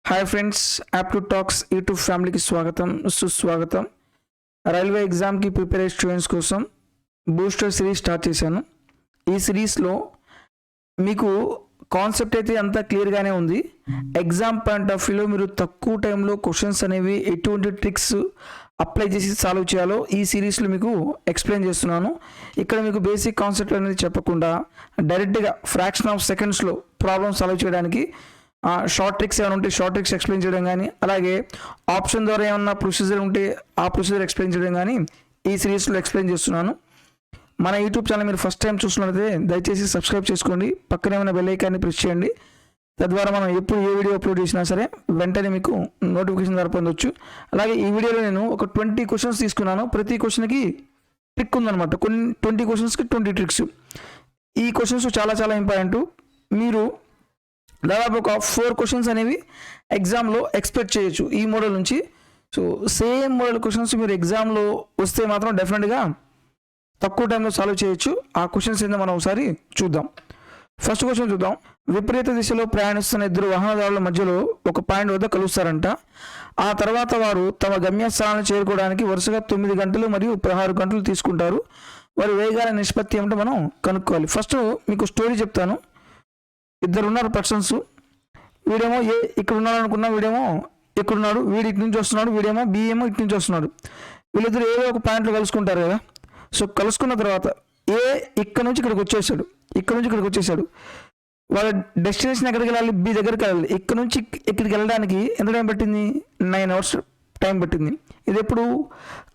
Hi friends, aptitude talks YouTube ఫ్యామిలీకి స్వాగతం సుస్వాగతం. రైల్వే ఎగ్జామ్కి ప్రిపేర్ అయ్యే స్టూడెంట్స్ కోసం బూస్టర్ సిరీస్ స్టార్ట్ చేశాను. ఈ సిరీస్లో మీకు కాన్సెప్ట్ అయితే అంతా క్లియర్గానే ఉంది. ఎగ్జామ్ పాయింట్ ఆఫ్ వ్యూలో మీరు తక్కువ టైంలో క్వశ్చన్స్ అనేవి ఎటువంటి ట్రిక్స్ అప్లై చేసి సాల్వ్ చేయాలో ఈ సిరీస్లో మీకు ఎక్స్ప్లెయిన్ చేస్తున్నాను. ఇక్కడ మీకు బేసిక్ కాన్సెప్ట్ అనేది చెప్పకుండా డైరెక్ట్గా ఫ్రాక్షన్ ఆఫ్ సెకండ్స్లో ప్రాబ్లమ్ సాల్వ్ చేయడానికి షార్ట్ ట్రిక్స్ ఏమైనా ఉంటే షార్ట్ ట్రిక్స్ ఎక్స్ప్లెయిన్ చేయడం కానీ, అలాగే ఆప్షన్ ద్వారా ఏమన్నా ప్రొసీజర్ ఉంటే ఆ ప్రొసీజర్ ఎక్స్ప్లెయిన్ చేయడం కానీ ఈ సిరీస్లో ఎక్స్ప్లెయిన్ చేస్తున్నాను. మన యూట్యూబ్ ఛానల్ మీరు ఫస్ట్ టైం చూస్తున్నట్లయితే దయచేసి సబ్స్క్రైబ్ చేసుకోండి, పక్కనే ఉన్న బెల్ ఐకాన్ని ప్రెస్ చేయండి. తద్వారా మనం ఎప్పుడు ఏ వీడియో అప్లోడ్ చేసినా సరే వెంటనే మీకు నోటిఫికేషన్ ద్వారా పొందొచ్చు. అలాగే ఈ వీడియోలో నేను ఒక 20 క్వశ్చన్స్ తీసుకున్నాను. ప్రతి క్వశ్చన్కి ట్రిక్ ఉందన్నమాట. 20 క్వశ్చన్స్కి 20 ట్రిక్స్. ఈ క్వశ్చన్స్ చాలా చాలా ఇంపార్టెంట్. మీరు దాదాపు ఒక 4 క్వశ్చన్స్ అనేవి ఎగ్జామ్లో ఎక్స్పెక్ట్ చేయొచ్చు ఈ మోడల్ నుంచి. సో సేమ్ మోడల్ క్వశ్చన్స్ మీరు ఎగ్జామ్లో వస్తే మాత్రం డెఫినెట్గా తక్కువ టైంలో సాల్వ్ చేయొచ్చు. ఆ క్వశ్చన్స్ ఏందో మనం ఒకసారి చూద్దాం. ఫస్ట్ క్వశ్చన్ చూద్దాం. విపరీత దిశలో ప్రయాణిస్తున్న ఇద్దరు వాహనదారుల మధ్యలో ఒక పాయింట్ వద్ద కలుస్తారంట. ఆ తర్వాత వారు తమ గమ్యస్థానాన్ని చేరుకోవడానికి వరుసగా 9 గంటలు మరియు 16 గంటలు తీసుకుంటారు. వారి వేగాల నిష్పత్తి ఏమిటో మనం కనుక్కోవాలి. ఫస్ట్ మీకు స్టోరీ చెప్తాను. ఇద్దరు ఉన్నారు పర్సన్స్. వీడేమో ఇక్కడ ఉన్నాడు అనుకున్నా, వీడేమో ఎక్కడున్నాడు, వీడు ఇటు నుంచి వస్తున్నాడు, వీడేమో బి ఏమో ఇటు నుంచి వస్తున్నాడు. వీళ్ళిద్దరు ఏదో ఒక పాయింట్లో కలుసుకుంటారు కదా. సో కలుసుకున్న తర్వాత ఇక్కడ నుంచి ఇక్కడికి వచ్చేసాడు, ఇక్కడ నుంచి ఇక్కడికి వచ్చేసాడు. వాళ్ళ డెస్టినేషన్ ఎక్కడికి వెళ్ళాలి? బి దగ్గరికి వెళ్ళాలి. ఇక్కడ నుంచి ఇక్కడికి వెళ్ళడానికి ఎంత టైం పట్టింది? 9 hours టైం పట్టింది. ఇది ఎప్పుడు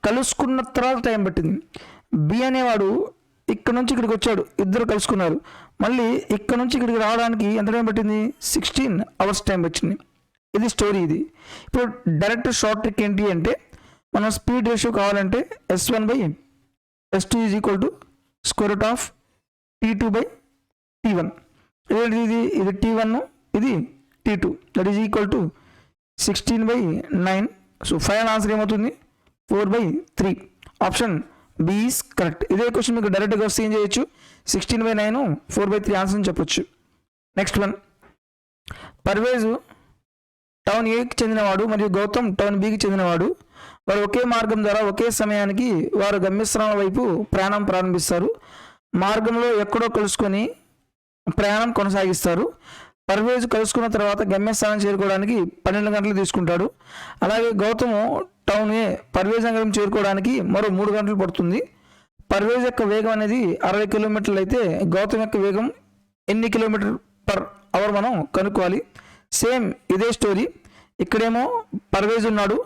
కలుసుకున్న తర్వాత టైం పట్టింది. బి అనేవాడు ఇక్కడ నుంచి ఇక్కడికి వచ్చాడు, ఇద్దరు కలుసుకున్నారు. మళ్ళీ ఇక్కడ నుంచి ఇక్కడికి రావడానికి ఎంత టైం పట్టింది? 16 hours టైం వచ్చింది. ఇది స్టోరీ. ఇది ఇప్పుడు డైరెక్ట్ షార్ట్ ట్రిక్ ఏంటి అంటే, మనం స్పీడ్ రేషియో కావాలంటే S1/S2 is equal to square root of T2/T1. ఇది T1, ఇది T2, that is equal to 16/9. So final answer ఏమవుతుంది? 4/3. Option B is correct. ఇదే క్వశ్చన్ మీకు డైరెక్ట్గా వస్తే ఏం చేయొచ్చు? 16/9 4/3 ఆన్సర్ అని చెప్పొచ్చు. Next one. పర్వేజ్ టౌన్ ఏకి చెందినవాడు మరియు గౌతమ్ టౌన్ బికి చెందినవాడు. వారు ఒకే మార్గం ద్వారా ఒకే సమయానికి వారు గమ్యస్థానం వైపు ప్రయాణం ప్రారంభిస్తారు. మార్గంలో ఎక్కడో కలుసుకొని ప్రయాణం కొనసాగిస్తారు. పర్వేజ్ కలుసుకున్న తర్వాత గమ్యస్థానం చేరుకోవడానికి 12 గంటలు తీసుకుంటాడు. అలాగే గౌతమ్ టౌన్ ఏ పర్వేజ్ నగరం చేరుకోవడానికి మరో 3 గంటలు పడుతుంది. పర్వేజ్ యొక్క వేగం అనేది 60 కిలోమీటర్లు అయితే గౌతమ్ యొక్క వేగం ఎన్ని km/h మనం కనుక్కోవాలి. సేమ్ ఇదే స్టోరీ. ఇక్కడేమో పర్వేజ్ ఉన్నాడు,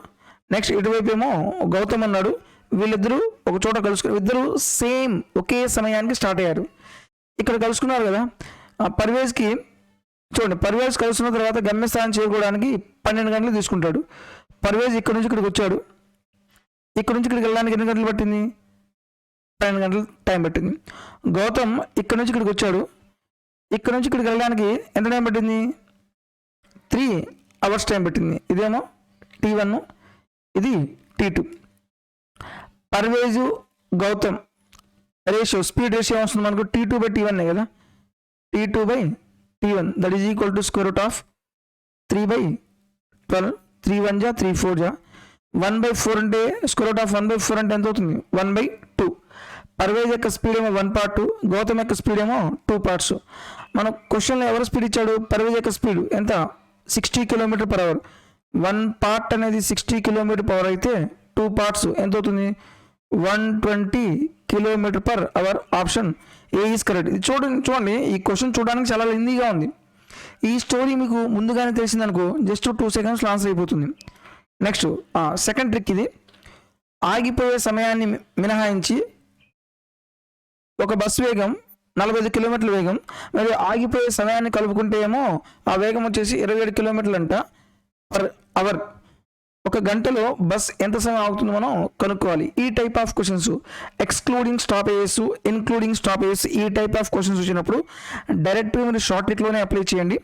నెక్స్ట్ ఇటువైపు ఏమో గౌతమ్ ఉన్నాడు. వీళ్ళిద్దరూ ఒక చోట కలుసుకున్నారు. ఇద్దరు సేమ్ ఒకే సమయానికి స్టార్ట్ అయ్యారు. ఇక్కడ కలుసుకున్నారు కదా. పర్వేజ్కి చూడండి, పర్వేజ్ కలుసుకున్న తర్వాత గమ్యస్థానం చేరుకోవడానికి 12 గంటలు తీసుకుంటాడు. పర్వేజ్ ఇక్కడ నుంచి ఇక్కడికి వచ్చాడు. ఇక్కడ నుంచి ఇక్కడికి వెళ్ళడానికి ఎన్ని గంటలు పట్టింది? 12 గంటలు టైం పట్టింది. గౌతమ్ ఇక్కడ నుంచి ఇక్కడికి వచ్చాడు. ఇక్కడ నుంచి ఇక్కడికి వెళ్ళడానికి ఎంత టైం పట్టింది? 3 hours టైం పట్టింది. ఇదేమో T1, ఇది T2. Parvez Gautam ratio, speed ratio వస్తుంది మనకు T2/T1 కదా. T2/T1 that is equal to square root of 3/12. 3 1 జా 3 4 జా 1/4 అంటే స్క్వేర్ రూట్ ఆఫ్ 1/4 అంటే ఎంత అవుతుంది? 1/2. పర్వేజ్ యొక్క స్పీడ్ ఏమో 1 part, గౌతమ్ యొక్క స్పీడ్ ఏమో 2 parts. మన క్వశ్చన్లో ఎవరు స్పీడ్ ఇచ్చాడు? పర్వేజ్ యొక్క స్పీడ్ ఎంత? 60 km/h. 1 part అనేది 60 km/h అయితే 2 parts ఎంత అవుతుంది? 120 km/h. Option A is correct. ఇది చూడండి, ఈ క్వశ్చన్ చూడడానికి చాలా లెందీగా ఉంది. ఈ స్టోరీ మీకు ముందుగానే తెలిసిందనుకో, జస్ట్ 2 secondsలో ఆన్సర్ అయిపోతుంది. Next second trick. ఇది ఆగిపోయే సమయాన్ని మినహాయించి ఒక బస్సు వేగం 45 కిలోమీటర్ల వేగం మరియు ఆగిపోయే సమయాన్ని కలుపుకుంటే ఏమో ఆ వేగం వచ్చేసి 27 కిలోమీటర్లు అంట/h. ఒక గంటలో బస్ ఎంత సమయం ఆగుతుందో మనం కనుక్కోవాలి. ఈ type of questions excluding stoppages, including stoppages, ఈ టైప్ ఆఫ్ క్వశ్చన్స్ వచ్చినప్పుడు డైరెక్ట్గా మీరు షార్ట్ ట్రిక్లోనే అప్లై చేయండి.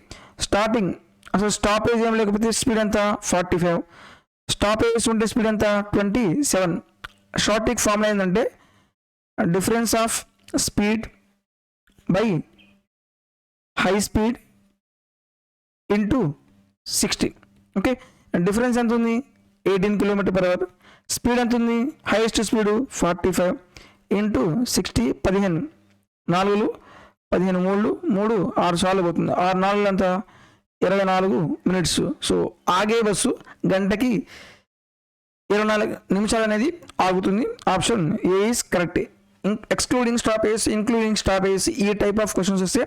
స్టార్టింగ్ అసలు స్టాపేజ్ ఏం లేకపోతే స్పీడ్ ఎంత? 45. స్టాపేజ్ ఉంటే స్పీడ్ ఎంత? 27. షార్ట్ ట్రిక్ ఫార్ములా ఏంటంటే difference of speed by high speed into 60. Okay, difference ఎంత ఉంది 18 km/h. స్పీడ్ ఎంత ఉంది, హైయెస్ట్ స్పీడు 45 ఇంటూ 60, 15, 4 15, 3 6 సార్లు పోతుంది, 6 4 అంతా 24 minutes. సో ఆగే బస్సు గంటకి 24 నిమిషాలు అనేది ఆగుతుంది. Option A is correct. Excluding stoppage, including stoppage, ఈ టైప్ ఆఫ్ క్వశ్చన్స్ వస్తే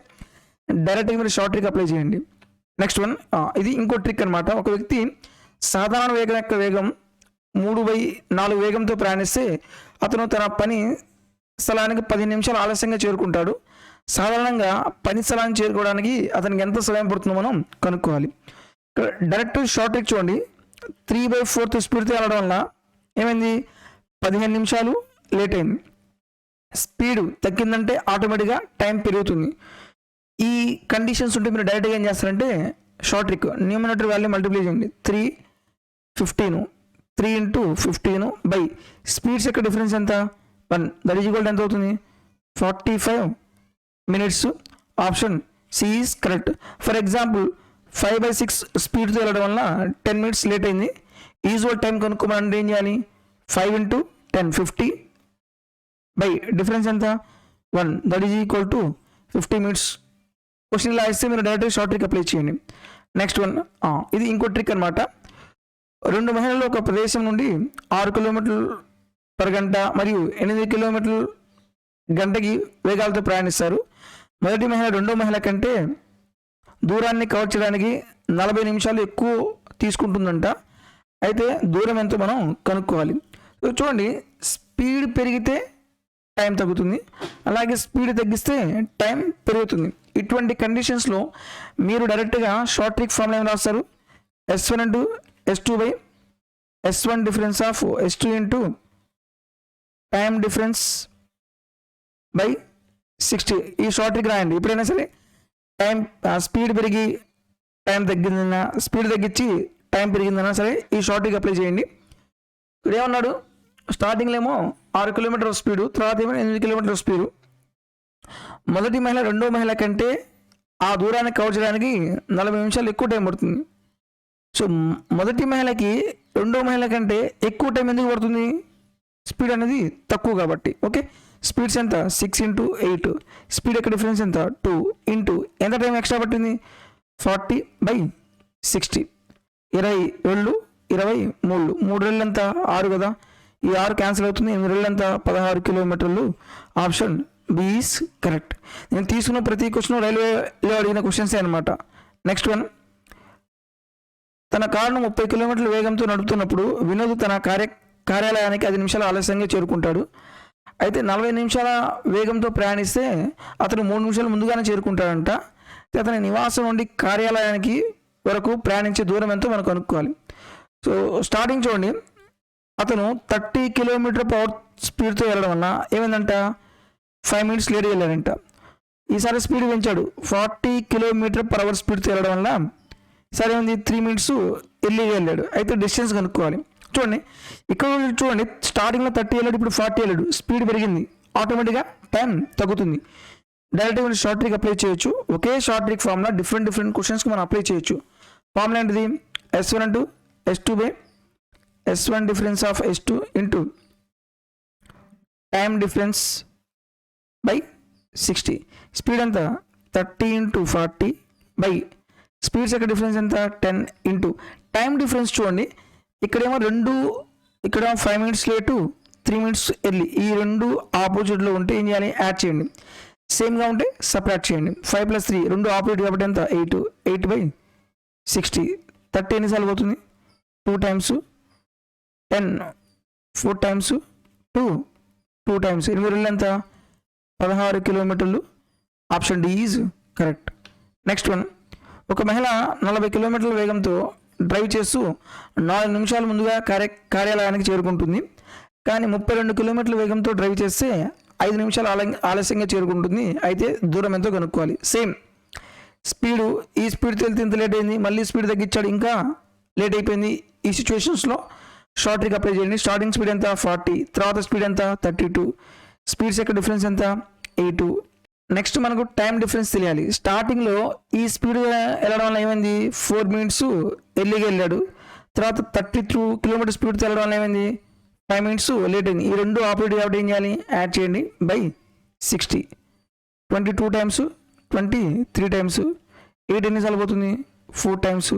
డైరెక్ట్గా మీరు షార్ట్ ట్రిక్ అప్లై చేయండి. నెక్స్ట్ వన్, ఇది ఇంకో ట్రిక్ అనమాట. ఒక వ్యక్తి సాధారణ వేగం యొక్క వేగం 3/4 వేగంతో ప్రయాణిస్తే అతను తన పని స్థలానికి 10 నిమిషాలు ఆలస్యంగా చేరుకుంటాడు. సాధారణంగా పని స్థలాన్ని చేరుకోవడానికి అతనికి ఎంత సమయం పడుతుందో మనం కనుక్కోవాలి. డైరెక్ట్ షార్ట్ ట్రిక్ చూడండి. 3/4 స్పీడ్తో వెళ్ళడం వల్ల ఏమైంది, 15 నిమిషాలు లేట్ అయింది. స్పీడ్ తగ్గిందంటే ఆటోమేటిక్గా టైం పెరుగుతుంది. ఈ కండిషన్స్ ఉంటే మీరు డైరెక్ట్గా ఏం చేస్తారంటే short trick numerator value multiply చేయండి. 3 × 15 బై స్పీడ్స్ యొక్క డిఫరెన్స్ ఎంత 1, దట్ ఈజ్ ఈక్వల్ ఎంత అవుతుంది 45 minutes. Option C is correct. For example 5/6 స్పీడ్తో వెళ్ళడం వల్ల 10 minutes లేట్ అయింది. యూజువల్ టైం కనుక్కోమంటే ఏం చేయాలి, 5 × 10 50 బై డిఫరెన్స్ ఎంత 1, that is equal to 50 minutes. Question ఇలా ఇస్తే మీరు డైరెక్ట్ షార్ట్ ట్రిక్ అప్లై చేయండి. నెక్స్ట్ వన్, ఇది ఇంకో ట్రిక్ అనమాట. 2 మహిళలు ఒక ప్రదేశం నుండి 6 km/h మరియు 8 km/గంటకి వేగాలతో ప్రయాణిస్తారు. మొదటి మహిళ రెండో మహిళ కంటే దూరాన్ని కవర్ చేయడానికి 40 నిమిషాలు ఎక్కువ తీసుకుంటుందంట. అయితే దూరం ఎంతో మనం కనుక్కోవాలి. చూడండి, స్పీడ్ పెరిగితే టైం తగ్గుతుంది, అలాగే స్పీడ్ తగ్గిస్తే టైం పెరుగుతుంది. ఇటువంటి కండిషన్స్లో మీరు డైరెక్ట్గా షార్ట్ ట్రిక్ ఫార్ములా ఏం రాస్తారు, S1 × S2 by S1 difference of S2 into time difference by 60. ఈ షార్ట్ ట్రిక్ రాయండి. ఎప్పుడైనా సరే టైం స్పీడ్ పెరిగి టైం తగ్గిందన్నా, స్పీడ్ తగ్గించి టైం పెరిగిందన్నా సరే ఈ షార్ట్ ట్రిక్ అప్లై చేయండి. ఇప్పుడు ఏమన్నాడు, స్టార్టింగ్లో ఏమో 6 km స్పీడు, తర్వాత ఏమో 8 km స్పీడు. మొదటి మహిళ రెండో మహిళ కంటే ఆ దూరాన్ని కవర్ చేయడానికి 40 నిమిషాలు ఎక్కువ టైం పడుతుంది. సో మొదటి మహిళకి రెండో మహిళ కంటే ఎక్కువ టైం ఎందుకు పడుతుంది, స్పీడ్ అనేది తక్కువ కాబట్టి. ఓకే, స్పీడ్స్ ఎంత 6 × 8, స్పీడ్ యొక్క డిఫరెన్స్ ఎంత 2 ఇంటూ ఎంత టైం ఎక్స్ట్రా పట్టింది 40/60, 27 23, 3 రెళ్ళు ఎంత 6 కదా, ఈ 6 క్యాన్సిల్ అవుతుంది, 8 రెళ్ళు ఎంత 16 km. Option B is correct. నేను తీసుకున్న ప్రతి క్వశ్చన్ రైల్వేలో అడిగిన క్వశ్చన్సే అనమాట. నెక్స్ట్ వన్, తన కారును 30 km వేగంతో నడుపుతున్నప్పుడు వినోద్ తన కార్యాలయానికి 5 నిమిషాలు ఆలస్యంగా చేరుకుంటాడు. అయితే 40 నిమిషాల వేగంతో ప్రయాణిస్తే అతను 3 నిమిషాలు ముందుగానే చేరుకుంటాడంట. అతని నివాసం నుండి కార్యాలయానికి వరకు ప్రయాణించే దూరం ఎంతో మనం కనుక్కోవాలి. సో స్టార్టింగ్ చూడండి, అతను 30 km/h స్పీడ్తో వెళ్ళడం వల్ల ఏమైందంట 5 minutes లేట్గా వెళ్ళాడంట. ఈసారి స్పీడ్ పెంచాడు, 40 km/h స్పీడ్తో వెళ్ళడం వల్ల ఈసారి ఏమైంది 3 minutes ఎర్లీగా వెళ్ళాడు. అయితే డిస్టెన్స్ కనుక్కోవాలి. చూడండి, ఇక్కడ చూడండి, స్టార్టింగ్లో 30 వెళ్ళాడు, ఇప్పుడు 40 వెళ్ళాడు, స్పీడ్ పెరిగింది, ఆటోమేటిక్గా టైం తగ్గుతుంది. డైరెక్ట్గా మీరు షార్ట్ ట్రిక్ అప్లై చేయొచ్చు. ఒకే షార్ట్ ట్రిక్ ఫార్ములా డిఫరెంట్ క్వశ్చన్స్కి మనం అప్లై చేయొచ్చు. ఫార్ములా ఏంటిది, S1 × S2 by S1 difference of S2 into time difference by 60. Speed ఎంత 30 × 40 బై స్పీడ్స్ యొక్క డిఫరెన్స్ ఎంత 10 ఇంటూ టైం డిఫరెన్స్. చూడండి, ఇక్కడేమో 5 minutes లేటు, 3 minutes ఎర్లీ. ఈ 2 ఆపోజిట్లో ఉంటే ఏం చేయాలి, యాడ్ చేయండి. సేమ్గా ఉంటే సపరేట్ చేయండి. 5 + 3 2 ఆపోజిట్ కాబట్టి ఎంత 8/60. 30 ఎన్నిసార్లు పోతుంది 2 times 10, 4 times 2 times 8 ఎంత 16 km. Option D is correct. Next one, ఒక మహిళ 40 km వేగంతో డ్రైవ్ చేస్తూ 4 నిమిషాలు ముందుగా కార్యాలయానికి చేరుకుంటుంది. కానీ 32 km వేగంతో డ్రైవ్ చేస్తే 5 నిమిషాలు ఆలస్యంగా చేరుకుంటుంది. అయితే దూరం ఎంతో కనుక్కోవాలి. సేమ్ స్పీడు, ఈ స్పీడ్ వెళ్తే ఇంత లేట్ అయింది, మళ్ళీ స్పీడ్ తగ్గించాడు, ఇంకా లేట్ అయిపోయింది. ఈ సిచ్యువేషన్స్లో షార్ట్ ట్రిక్ అప్లై చేయండి. స్టార్టింగ్ స్పీడ్ ఎంత 40, తర్వాత స్పీడ్ ఎంత 32, స్పీడ్స్ యొక్క డిఫరెన్స్ ఎంత 8, నెక్స్ట్ మనకు టైం డిఫరెన్స్ తెలియాలి. స్టార్టింగ్లో ఈ స్పీడ్ వెళ్ళడం వల్ల ఏమైంది, 4 minutes ఎర్లీగా వెళ్ళాడు. తర్వాత 32 kilometers స్పీడ్తో వెళ్ళడం వల్ల ఏమైంది, 5 minutes లేట్ అయింది. ఈ రెండు ఆపరేటివ్ కాబట్టి ఏం చేయాలి, యాడ్ చేయండి బై 60. 22 times 23 times 8 ఎన్నిసార్లు పోతుంది, 4 times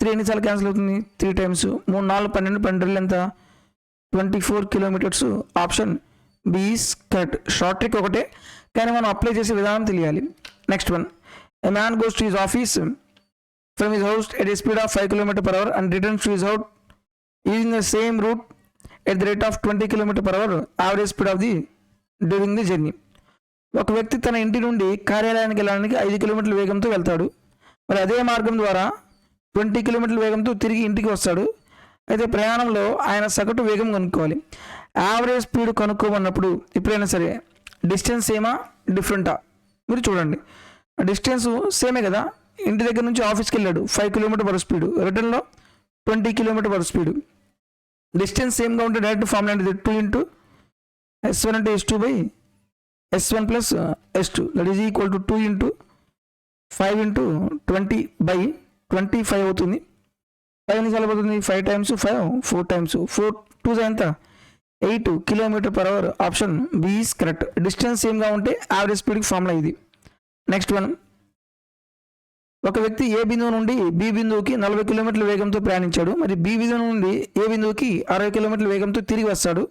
3 ఎన్నిసార్లు క్యాన్సిల్ అవుతుంది, 3 times 3 4 12 12 ఎంత, 24 kilometers. Option B is correct. Short trick ఒకటే కానీ మనం అప్లై చేసే విధానం తెలియాలి. Next one, a man goes to his office from his house at a speed of 5 km/h and returns to his house using the same route at the rate of 20 km/h average speed of the during the journey. ఒక వ్యక్తి తన ఇంటి నుండి కార్యాలయానికి వెళ్ళడానికి 5 kilometers వేగంతో వెళ్తాడు. మరి అదే మార్గం ద్వారా 20 kilometers వేగంతో తిరిగి ఇంటికి వస్తాడు. అయితే ప్రయాణంలో ఆయన సగటు వేగం కనుక్కోవాలి. యావరేజ్ స్పీడ్ కనుక్కోమన్నప్పుడు ఎప్పుడైనా సరే డిస్టెన్స్ సేమా డిఫరెంటా మీరు చూడండి. డిస్టెన్స్ సేమే కదా, ఇంటి దగ్గర నుంచి ఆఫీస్కి వెళ్ళాడు 5 km/h స్పీడ్, రిటర్న్లో 20 km/h స్పీడ్. డిస్టెన్స్ సేమ్గా ఉంటే డైరెక్ట్ ఫార్ములా ఏంటిది, 2 × S1 అంటే S2 by S1 plus S2 that is equal to 2 × 5 × 20 by 25 అవుతుంది. 5 ఎన్నిసార్లు పోతుంది, 5 times 5 4 times 4 2 ఎంత, 8 km/h. Option B is correct. Distance సేమ్గా ఉంటే యావరేజ్ స్పీడ్కి ఫార్ములా ఇది. నెక్స్ట్ వన్, ఒక వ్యక్తి ఏ బిందువు నుండి బి బిందువుకి 40 km వేగంతో ప్రయాణించాడు. మరి బి బిందువు నుండి ఏ బిందువుకి 60 km వేగంతో తిరిగి వస్తాడు.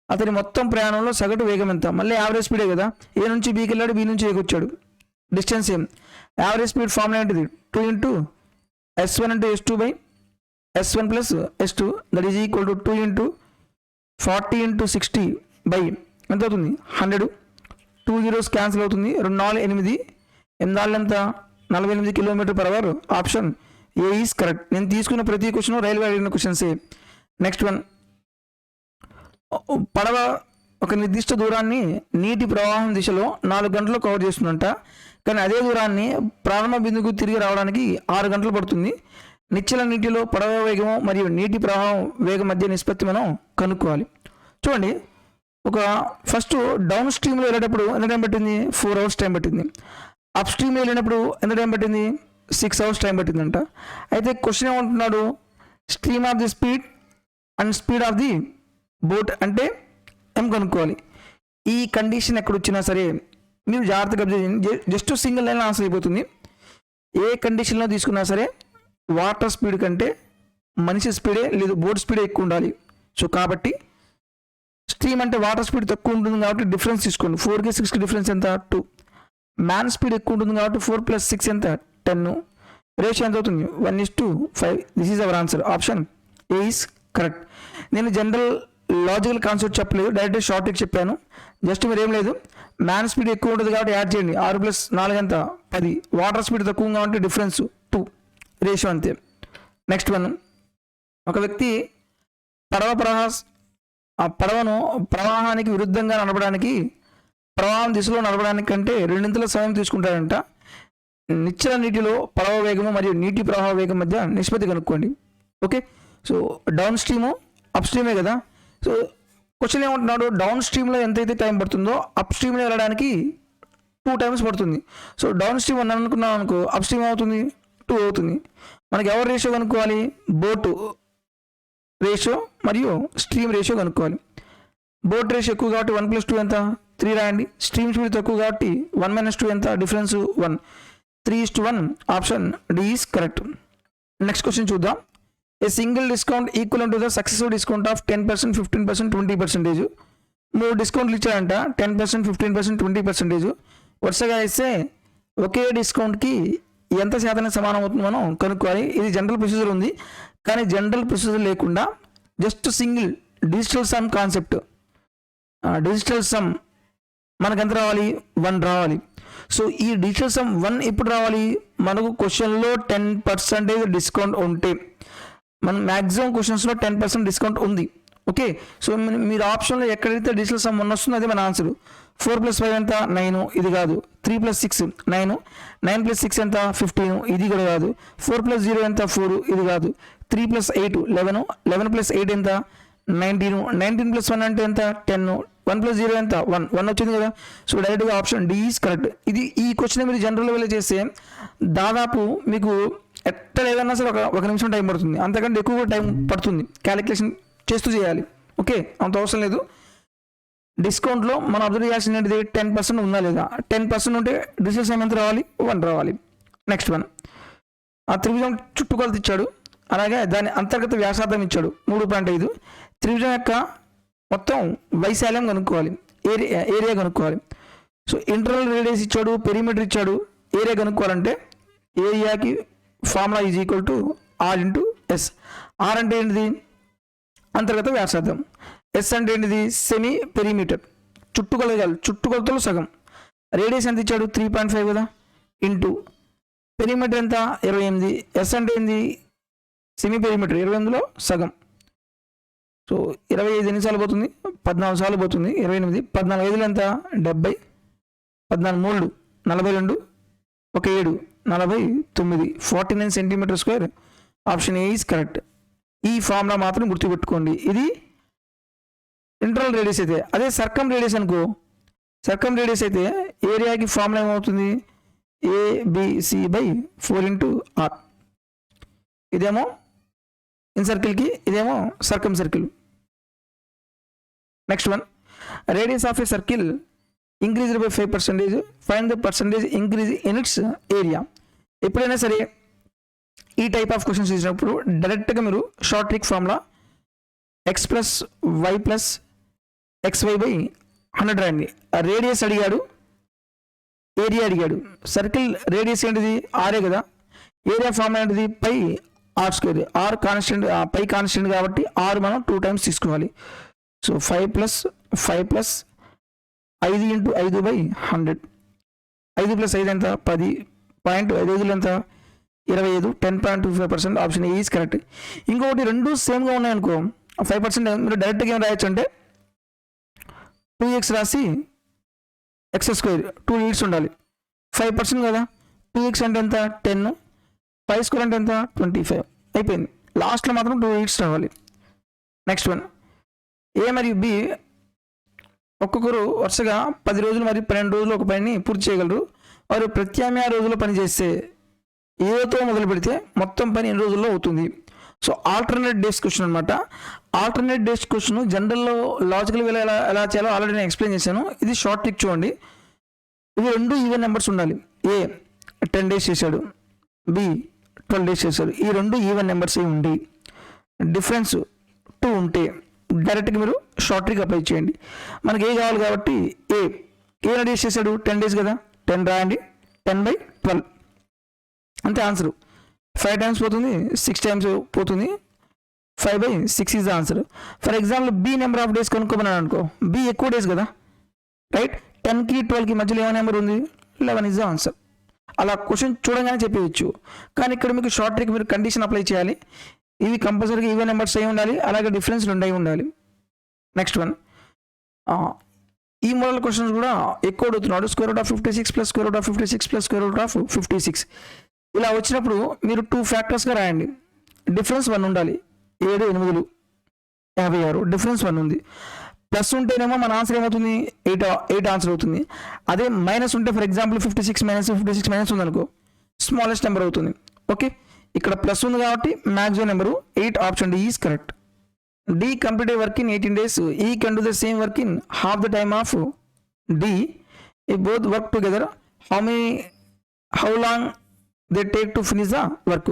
అతని మొత్తం ప్రయాణంలో సగటు వేగం ఎంత, మళ్ళీ యావరేజ్ స్పీడే కదా, ఏ నుంచి బీకి వెళ్ళాడు, బి నుంచి ఏకి వచ్చాడు, distance same. Average speed formula ఏంటిది, 2 × S1 అంటే S2 by S1 plus S2 that is equal to 2 × 40 × 60 by ఎంత అవుతుంది, 100. 2 zeros క్యాన్సిల్ అవుతుంది, 2 4 8 8 ఎంత, 48 km/h. Option A is correct. నేను తీసుకున్న ప్రతి క్వశ్చన్ రైల్వే అడిగిన క్వశ్చన్సే. నెక్స్ట్ వన్, పడవ ఒక నిర్దిష్ట దూరాన్ని నీటి ప్రవాహం దిశలో 4 గంటలు కవర్ చేస్తుందంట. కానీ అదే దూరాన్ని ప్రారంభ బిందువుకు తిరిగి రావడానికి 6 గంటలు పడుతుంది. నిశ్చల నీటిలో పడవ వేగము మరియు నీటి ప్రవాహం వేగం మధ్య నిష్పత్తి మనం కనుక్కోవాలి. చూడండి, ఒక ఫస్ట్ డౌన్ స్ట్రీమ్లో వెళ్ళేటప్పుడు ఎంత టైం పట్టింది, 4 hours టైం పట్టింది. అప్ స్ట్రీమ్లో వెళ్ళినప్పుడు ఎంత టైం పట్టింది, 6 hours టైం పట్టిందంట. అయితే క్వశ్చన్ ఏమంటున్నాడు, stream of the speed and speed of the boat అంటే ఏం కనుక్కోవాలి. ఈ కండిషన్ ఎక్కడ వచ్చినా సరే మీరు జాగ్రత్తగా అబ్జర్వ్ చేయండి. జస్ట్ సింగిల్ లైన్ ఆన్సర్ అయిపోతుంది. ఏ కండిషన్లో తీసుకున్నా సరే వాటర్ స్పీడ్ కంటే మనిషి స్పీడే లేదు బోట్ స్పీడే ఎక్కువ ఉండాలి. సో కాబట్టి స్ట్రీమ్ అంటే వాటర్ స్పీడ్ తక్కువ ఉంటుంది కాబట్టి డిఫరెన్స్ తీసుకోండి. 4కి 6కి డిఫరెన్స్ ఎంత, 2. మ్యాన్ స్పీడ్ ఎక్కువ ఉంటుంది కాబట్టి 4 + 6 ఎంత, 10. రేషియో ఎంత అవుతుంది, 1:5. This is our answer. Option A is correct. నేను జనరల్ లాజికల్ కాన్సెప్ట్ చెప్పలేదు, డైరెక్ట్ షార్ట్ ట్రిక్ చెప్పాను. జస్ట్ మీరు ఏం లేదు, మ్యాన్ స్పీడ్ ఎక్కువ ఉంటుంది కాబట్టి యాడ్ చేయండి, 6 + 4 ఎంత, 10. వాటర్ స్పీడ్ తక్కువ కాబట్టి డిఫరెన్స్ 2, రేషియో అంతే. నెక్స్ట్ వన్, ఒక వ్యక్తి పడవను ప్రవాహానికి విరుద్ధంగా నడపడానికి, ప్రవాహం దిశలో నడపడానికి కంటే 2 సమయం తీసుకుంటాడంట. నిశ్చల నీటిలో పడవ వేగము మరియు నీటి ప్రవాహ వేగం మధ్య నిష్పత్తి కనుక్కోండి. ఓకే, సో డౌన్ స్ట్రీము అప్ స్ట్రీమే కదా. సో క్వశ్చన్ ఏమంటున్నాడు, డౌన్ స్ట్రీమ్లో ఎంతైతే టైం పడుతుందో అప్ స్ట్రీమ్లో వెళ్ళడానికి 2 times పడుతుంది. సో డౌన్ స్ట్రీమ్ 1 అనుకున్నాం అనుకో, అప్ స్ట్రీమ్ అవుతుంది 2 అవుతుంది. మనకి ఎవరు రేషియో కనుక్కోవాలి, బోటు రేషియో మరియు స్ట్రీమ్ రేషియో కనుక్కోవాలి. బోట్ రేషియో ఎక్కువ కాబట్టి 1 + 2 ఎంత, 3 రాయండి. స్ట్రీమ్ స్పీడ్ తక్కువ కాబట్టి 1 - 2 ఎంత, difference 1. 3:1. Option D is correct. Next question చూద్దాం. A single discount equal to the successive discount of 10%, 15%, 20%. 3 డిస్కౌంట్లు ఇచ్చారంట, 10%, 15%, 20%. వరుసగా ఇస్తే ఒకే డిస్కౌంట్కి ఎంత శాతానికి సమానం అవుతుంది మనం కనుక్కోవాలి. ఇది జనరల్ ప్రొసీజర్ ఉంది, కానీ జనరల్ ప్రొసీజర్ లేకుండా just single digital sum concept. Digital sum మనకు ఎంత రావాలి, 1 రావాలి. సో ఈ డిజిటల్ సమ్ 1 ఎప్పుడు రావాలి, మనకు క్వశ్చన్లో 10% డిస్కౌంట్ ఉంటే. మన మ్యాక్సిమం క్వశ్చన్స్లో 10% డిస్కౌంట్ ఉంది. ఓకే, సో మీరు ఆప్షన్లో ఎక్కడైతే డిజిటల్ సమ్ 1 వస్తుందో అదే మన ఆన్సర్. 4 + 5 ఎంత, 9, ఇది కాదు. 3 + 6 9, 9 + 6 ఎంత, 15, ఇది కూడా కాదు. 4 + 0 ఎంత, 4, ఇది కాదు. 3 + 8 11, 11 + 8 ఎంత, 19, 19 + 1 అంటే ఎంత, 10, 1 + 0 ఎంత 1 వచ్చింది కదా. సో డైరెక్ట్గా ఆప్షన్ డి ఈజ్ కరెక్ట్. ఇది ఈ క్వశ్చన్ మీరు జనరల్ లెవెల్లో చేస్తే దాదాపు మీకు ఎట్ట లేదన్నా సరే ఒక నిమిషం టైం పడుతుంది, అంతకంటే ఎక్కువ టైం పడుతుంది, క్యాలిక్యులేషన్ చేస్తూ చేయాలి. ఓకే, అంత అవసరం లేదు. డిస్కౌంట్లో మనం అబ్జర్వ్ చేయాల్సింది ఏంటిది, 10% ఉందా లేదా. 10% ఉంటే డిజిటల్ సైన్ ఎంత రావాలి, 1 రావాలి. నెక్స్ట్ వన్, ఆ త్రిభుజం చుట్టుకొలత ఇచ్చాడు, అలాగే దాని అంతర్గత వ్యాసార్థం ఇచ్చాడు 3.5. త్రిభుజం యొక్క మొత్తం వైశాల్యం కనుక్కోవాలి, ఏరియా కనుక్కోవాలి. సో ఇంటర్నల్ రేడియస్ ఇచ్చాడు, పెరిమీటర్ ఇచ్చాడు, ఏరియా కనుక్కోవాలంటే ఏరియాకి formula is equal to r into s. R అంటే ఏంటిది, అంతర్గత వ్యాసార్థం. ఎస్ అంటే ఏంటిది, సెమీ పెరిమీటర్, చుట్టుకొలతలు సగం. రేడియస్ ఎంత ఇచ్చాడు, 3.5 కదా, ఇంటూ పెరిమీటర్ ఎంత 28. ఎస్ అంటే ఏంది, సెమీ పెరిమీటర్, 28లో సగం. సో 25 ఎన్నిసార్లు పోతుంది, 14 సార్లు పోతుంది. 28 14 5 ఎంత 70, 14 3 42, 1 7 49, 49 centimetre square. Option A is correct. ఈ ఫార్ములా మాత్రం గుర్తుపెట్టుకోండి. ఇది ఇంటర్నల్ రేడియస్ అయితే. అదే సర్కమ్ రేడియస్ అనుకో, సర్కమ్ రేడియస్ అయితే ఏరియాకి ఫార్ములా ఏమవుతుంది, ABC/4 ఇంటూ ఆర్. ఇదేమో ఇన్ సర్కిల్కి, ఇదేమో circumcircle. Next one, radius of a circle increased by 5%, find the percentage increase in its area. ఎప్పుడైనా సరే ఈ టైప్ ఆఫ్ క్వశ్చన్స్ ఇచ్చినప్పుడు డైరెక్ట్గా మీరు short trick formula x + y + xy/100 రాయండి. రేడియస్ అడిగాడు, ఏరియా అడిగాడు. సర్కిల్ రేడియస్ ఏంటిది, ఆరే కదా. ఏరియా ఫార్ములా ఏంటిది, πr². R constant, pi constant కాబట్టి ఆర్ మనం 2 times తీసుకోవాలి. So 5 + 5 + 5 into 5/100. 5 + 5 ఎంత 10. 0.5 ఎంత 25, 10.25%. Option A is correct. ఇంకొకటి, రెండు సేమ్గా ఉన్నాయనుకో, 5% మీరు డైరెక్ట్గా ఏం రాయొచ్చు అంటే 2x రాసి x², 2 లీడ్స్ ఉండాలి. 5% కదా, 2x అంటే ఎంత 10, 5² అంటే ఎంత 25. అయిపోయింది. లాస్ట్లో మాత్రం 2 లీడ్స్ రావాలి. నెక్స్ట్ వన్, ఏ మరియు బి ఒక్కొక్కరు వరుసగా 10 రోజులు మరియు 12 రోజులు ఒక పనిని పూర్తి చేయగలరు. వారు ప్రత్యామ్నాయ రోజుల్లో పని చేస్తే ఏతో మొదలు పెడితే మొత్తం పని ఎన్ని రోజుల్లో అవుతుంది. సో ఆల్టర్నేట్ డేస్ క్వశ్చన్ అనమాట. ఆల్టర్నేట్ డేస్ క్వశ్చన్ జనరల్లో లాజికల్ వేలో ఎలా చేయాలో ఆల్రెడీ నేను ఎక్స్ప్లెయిన్ చేశాను. ఇది షార్ట్ ట్రిక్ చూడండి. ఇవి రెండు ఈవెన్ నెంబర్స్ ఉండాలి. ఏ 10 days చేశాడు, బి 12 days చేశాడు. ఈ రెండు ఈవెన్ నెంబర్స్ ఉండి డిఫరెన్స్ 2 ఉంటే డైరెక్ట్గా మీరు షార్ట్ ట్రిక్ అప్లై చేయండి. మనకి ఏ కావాలి కాబట్టి ఏ డేస్ చేశాడు 10 days కదా, 10 రాయండి. 10/12 అంతే ఆన్సర్. 5 times పోతుంది, 6 times పోతుంది. 5/6 is the answer. For example B number of days కనుక్కోమన్నాను అనుకో, బి ఎక్కువ డేస్ కదా, రైట్. 10కి 12కి మధ్యలో ఏమైనా నెంబర్ ఉంది, 11 ఈజ్ ద ఆన్సర్. అలా క్వశ్చన్ చూడగానే చెప్పేయచ్చు. కానీ ఇక్కడ మీకు షార్ట్ ట్రిక్ మీరు కండిషన్ అప్లై చేయాలి. ఇవి కంపల్సరీగా ఈవెన్ నెంబర్స్ అయి ఉండాలి, అలాగే డిఫరెన్స్ 2 అయి ఉండాలి. నెక్స్ట్ వన్, ఈ మోడల్ క్వశ్చన్స్ కూడా ఎక్కువ అడుగుతున్నాడు. √56 + √56 + √56 ఇలా వచ్చినప్పుడు మీరు 2 factorsగా రాయండి. డిఫరెన్స్ 1 ఉండాలి. 7 8 56, డిఫరెన్స్ 1 ఉంది. ప్లస్ ఉంటేనేమో మన ఆన్సర్ ఏమవుతుంది, 8 ఆన్సర్ అవుతుంది. అదే మైనస్ ఉంటే, ఫర్ ఎగ్జాంపుల్ 56 మైనస్ ఉందనుకో, స్మాలెస్ట్ నెంబర్ అవుతుంది. ఓకే, ఇక్కడ ప్లస్ ఉంది కాబట్టి maximum number 8. Option D is correct. D complete work in 18 days. E can do the same work in half the time of D. if both work together, how long they take to finish the work.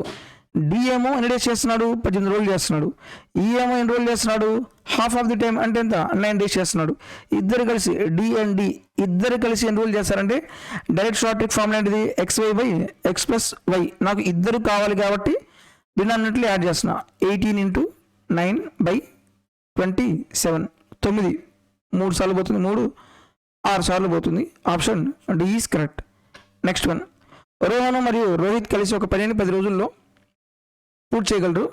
D ఏమో ఎన్ని days చేస్తున్నాడు, 18 రోజులు చేస్తున్నాడు. ఈ ఏమో ఎన్ని రోజులు చేస్తున్నాడు, హాఫ్ ఆఫ్ ది టైం అంటే ఎంత 9 days చేస్తున్నాడు. ఇద్దరు కలిసి డి అండ్ డి ఇద్దరు కలిసి ఎన్ని రోజులు చేస్తారంటే డైరెక్ట్ షార్ట్ ట్రిక్ ఫార్ములా ఏంటిది, xy/x + y. నాకు ఇద్దరు కావాలి కాబట్టి దీన్ని అన్నట్లు యాడ్ చేస్తున్నా. 18 × 9/27, 9 3 సార్లు పోతుంది, 3 6 సార్లు పోతుంది. Option D is correct. Next one, Rohan మరియు రోహిత్ కలిసి ఒక పనిని 10 రోజుల్లో పూర్తి చేయగలరు.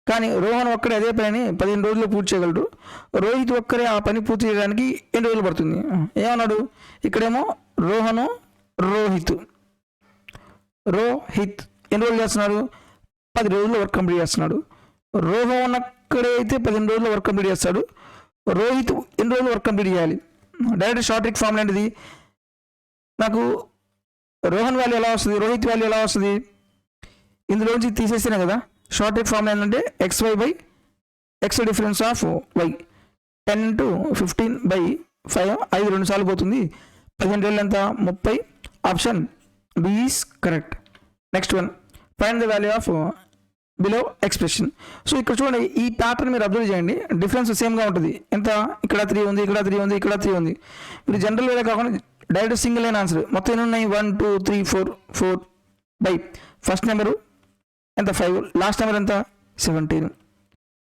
కానీ రోహన్ ఒక్కడే అదే పనిని 15 రోజుల్లో పూర్తి చేయగలరు. రోహిత్ ఒక్కరే ఆ పని పూర్తి చేయడానికి ఎన్ని రోజులు పడుతుంది. ఏమన్నాడు ఇక్కడేమో రోహను రోహిత్ ఎన్ని రోజులు చేస్తున్నాడు, 10 రోజుల్లో వర్క్ కంప్లీట్ చేస్తున్నాడు. రోహన్ ఒక్కడే అయితే 15 రోజుల్లో వర్క్ కంప్లీట్ చేస్తాడు. రోహిత్ ఎన్ని రోజులు వర్క్ కంప్లీట్ చేయాలి? డైరెక్ట్ షార్ట్ ట్రిక్ ఫార్ములా ఏంటిది? నాకు రోహన్ వాల్యూ ఎలా వస్తుంది, రోహిత్ వాల్యూ ఎలా వస్తుంది? ఇందులోంచి తీసేస్తేనే కదా. షార్ట్ ట్రిక్ ఫార్ములా ఏంటంటే XY by X difference of Y 10 into 15/5 5 2 సార్లు పోతుంది. 15 రోజులు ఎంత? 30. Option B is correct. Next one, find the value of below expression. So ఇక్కడ చూడండి, ఈ ప్యాటర్న్ మీరు అబ్జర్వ్ చేయండి, డిఫరెన్స్ సేమ్గా ఉంటుంది. ఎంత? ఇక్కడ 3 ఉంది, ఇక్కడ 3 ఉంది, ఇక్కడ 3 ఉంది. మీరు జనరల్ వేరే కాకుండా డైరెక్ట్ సింగిల్ అయిన ఆన్సర్. మొత్తం ఎన్ని ఉన్నాయి? 1 2 3 4 బై ఫస్ట్ నెంబరు ఎంత? 5. లాస్ట్ నెంబర్ ఎంత? 17.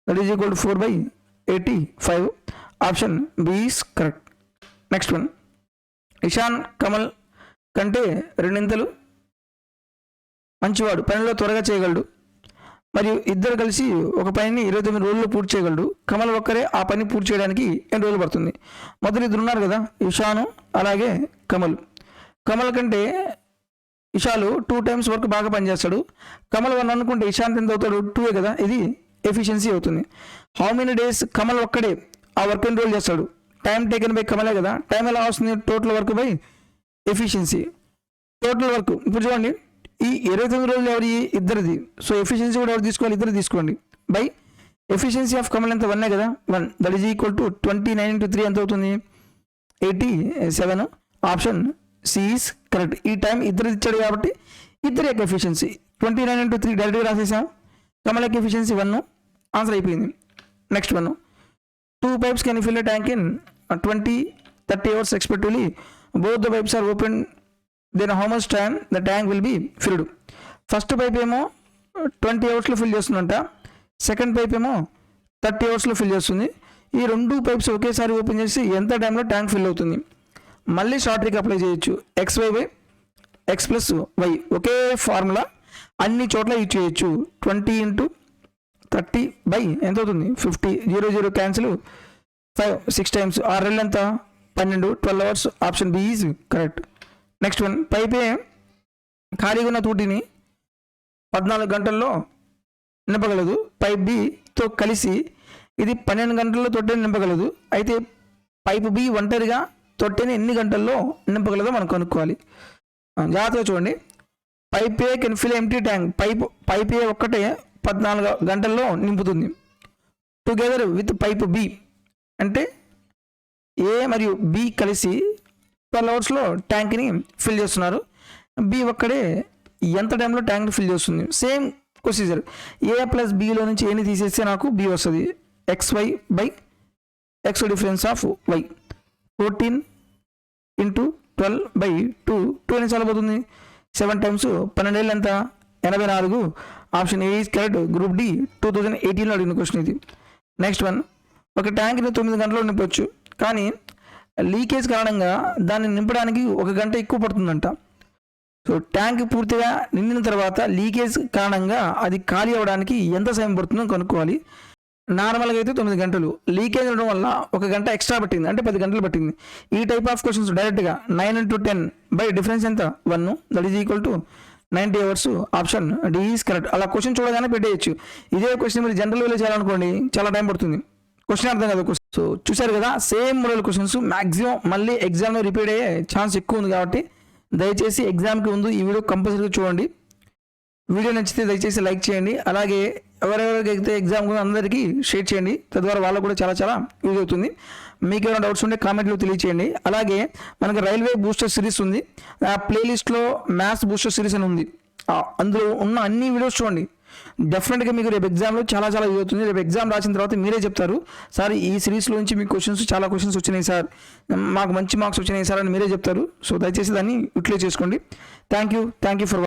That is equal to 4/85. Option B is correct. Next one, Ishan Kamal కంటే రెండింతలు మంచివాడు, పనిలో త్వరగా చేయగలడు మరియు ఇద్దరు కలిసి ఒక పనిని 29 రోజుల్లో పూర్తి చేయగలడు. కమల్ ఒక్కరే ఆ పని పూర్తి చేయడానికి ఎన్ని రోజులు పడుతుంది? మొదలు ఇద్దరు ఉన్నారు కదా, ఇషాను అలాగే కమల్. కమల్ కంటే ఇషాలు 2 times వర్క్ బాగా పనిచేస్తాడు. కమల్ 1 అనుకుంటే ఇషాంత్ ఎంత అవుతాడు? 2 కదా. ఇది ఎఫిషియన్సీ అవుతుంది. హౌ మెనీ డేస్ కమల్ ఒక్కడే ఆ వర్క్ ఎన్ని రోజులు చేస్తాడు? టైం టేకెన్ బై కమలే కదా. టైం ఎలా వస్తుంది? Total work by efficiency. Total work ఇప్పుడు చూడండి, ఈ 29 రోజులు ఎవరి? ఇద్దరిది. సో ఎఫిషియన్సీ కూడా ఎవరు తీసుకోవాలి? ఇద్దరు తీసుకోండి. బై ఎఫిషియన్సీ ఆఫ్ కమల్ ఎంత? 1 కదా. 1 that is equal to 29 into 3 ఎంత అవుతుంది? 87. Option C is correct. ఈ టైం ఇద్దరు ఇచ్చాడు కాబట్టి ఇద్దరి యొక్క ఎఫిషియన్సీ 29 into 3 డైరెక్ట్గా రాసేసాం. కమల్ యొక్క ఎఫిషియన్సీ 1. ఆన్సర్ అయిపోయింది. Next one, 2 pipes can fill a tank in 20-30 hours respectively. Both the pipes are open. Then how much time the tank will be filled? First pipe ఏమో 20 hours fill చేస్తుందంట, second pipe ఏమో 30 hours fill చేస్తుంది. ఈ 2 pipes ఒకేసారి open చేసి ఎంత టైంలో tank fill అవుతుంది? మళ్ళీ షార్ట్ ట్రిక్ అప్లై చేయొచ్చు. XY by X plus Y okay formula అన్ని చోట్ల యూజ్ చేయొచ్చు. 20 into 30 బై ఎంత అవుతుంది? 50. 0 0 క్యాన్సిల్. 5 6 times 6 ఎంత? 12. 12 hours. Option B is correct. Next one, pipe A ఖాళీగా ఉన్న తూటిని 14 గంటల్లో నింపగలదు. పైప్ బితో కలిసి ఇది 12 గంటల్లో తొట్టెని నింపగలదు. అయితే పైప్ బి ఒంటరిగా తొట్టెని ఎన్ని గంటల్లో నింపగలదో మనం కనుక్కోవాలి. జాగ్రత్తగా చూడండి. Pipe A can fill empty tank. Pipe A ఒక్కటే 14 గంటల్లో నింపుతుంది. టుగెదర్ విత్ పైప్ బి అంటే ఏ మరియు బి కలిసి 12 hours ట్యాంక్ని ఫిల్ చేస్తున్నారు. బి ఒక్కడే ఎంత టైంలో ట్యాంక్ని ఫిల్ చేస్తుంది? Same procedure. ఏ ప్లస్ బిలో నుంచి ఏని తీసేస్తే నాకు బి వస్తుంది. XY by X difference of Y 14 into 12/2. 2 ఎన్ని సార్లు పోతుంది? 7 times. 12 ఏళ్ళు ఎంత? 84. Option A is correct. Group D 2018లో అడిగిన క్వశ్చన్ ఇది. నెక్స్ట్ వన్, ఒక ట్యాంక్ని 9 గంటల్లో నింపవచ్చు, కానీ లీకేజ్ కారణంగా దాన్ని నింపడానికి 1 గంట ఎక్కువ పడుతుందంట. సో ట్యాంక్ పూర్తిగా నిండిన తర్వాత లీకేజ్ కారణంగా అది ఖాళీ అవ్వడానికి ఎంత సమయం పడుతుందో కనుక్కోవాలి. నార్మల్గా అయితే 9 గంటలు, లీకేజ్ ఉండడం వల్ల 1 గంట ఎక్స్ట్రా పట్టింది, అంటే 10 గంటలు పట్టింది. ఈ టైప్ ఆఫ్ క్వశ్చన్స్ డైరెక్ట్గా 9 into 10 బై డిఫరెన్స్ ఎంత? 1. That is equal to 90 hours. Option D is correct. అలా క్వశ్చన్ చూడగానే పెట్టేయచ్చు. ఇదే క్వశ్చన్ మీరు జనరల్ వేలో చేయాలనుకోండి, చాలా టైం పడుతుంది. క్వశ్చన్ అర్థం కదా. సో చూశారు కదా, సేమ్ మోడల్ క్వశ్చన్స్ మ్యాక్సిమం మళ్ళీ ఎగ్జామ్లో రిపీట్ అయ్యే ఛాన్స్ ఎక్కువ ఉంది. కాబట్టి దయచేసి ఎగ్జామ్కి ముందు ఈ వీడియో కంపల్సరీగా చూడండి. వీడియో నచ్చితే దయచేసి లైక్ చేయండి. అలాగే ఎవరెవరికి అయితే ఎగ్జామ్ అందరికీ షేర్ చేయండి. తద్వారా వాళ్ళకు కూడా చాలా యూజ్ అవుతుంది. మీకు ఏమైనా డౌట్స్ ఉంటే కామెంట్లో తెలియచేయండి. అలాగే మనకి రైల్వే బూస్టర్ సిరీస్ ఉంది. ఆ ప్లేలిస్ట్లో మ్యాథ్స్ బూస్టర్ సిరీస్ అని ఉంది. అందులో ఉన్న అన్ని వీడియోస్ చూడండి. డెఫినెట్గా మీకు రేపు ఎగ్జామ్లో చాలా యూజ్ అవుతుంది. రేపు ఎగ్జామ్ రాసిన తర్వాత మీరే చెప్తారు, సార్ ఈ సిరీస్లో నుంచి మీకు చాలా క్వశ్చన్స్ వచ్చినాయి సార్, మాకు మంచి మార్క్స్ వచ్చినాయి సార్ అని మీరే చెప్తారు. సో దయచేసి దాన్ని యూటిలైజ్ చేసుకోండి. Thank you for